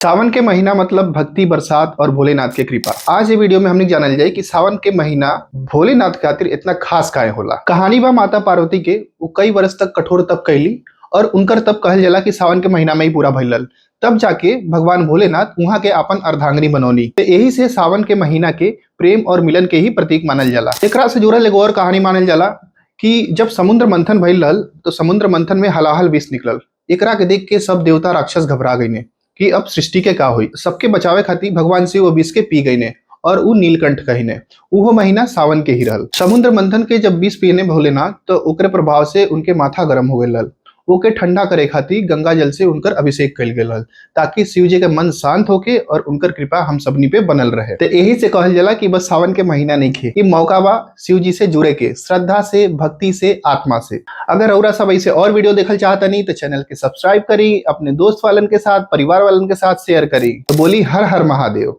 सावन के महीना मतलब भक्ति, बरसात और भोलेनाथ के कृपा। आज ये वीडियो में हमने जानल जाए कि सावन के महीना भोलेनाथ खातिर इतना खास काहे होला। कहानी बा माता पार्वती के वो कई वर्ष तक कठोर तप कैली और उनकर तप कहल जाला कि सावन के महीना में ही पूरा भइलल। तब जाके भगवान भोलेनाथ वहां के अपन अर्धांगिनी बनौनी। तो यही से सावन के महीना के प्रेम और मिलन के ही प्रतीक मानल जाला। एकरा से जुड़ल एगो और कहानी मानल जाला कि जब समुद्र मंथन भइल रहल तो समुद्र मंथन में हलाहल विष निकलल। एकरा के देख के सब देवता राक्षस घबरा गईने कि अब सृष्टि के का हुई। सबके बचावे खातिर भगवान शिव वो विष के पी गईने और उ नीलकंठ कहिने। उहो महीना सावन के ही रहल। समुद्र मंथन के जब विष पीने भोलेनाथ तो ओकरे प्रभाव से उनके माथा गर्म हो गए रहल। ओके ठंडा करे खातिर गंगा जल से उनकर अभिषेक कइल गेल रहल ताकि शिव जी के मन शांत होके और उनकर कृपा हम सबनी पे बनल रहे। तो यही से कहल जाला कि बस सावन के महीना नहीं खे, ई मौका बा शिव जी से जुड़े के, श्रद्धा से, भक्ति से, आत्मा से। अगर औरा सब ऐसे और वीडियो देखल चाहता नहीं तो चैनल के सब्सक्राइब करी, अपने दोस्त वालन के साथ, परिवार वालन के साथ शेयर करी। तो बोली हर हर महादेव।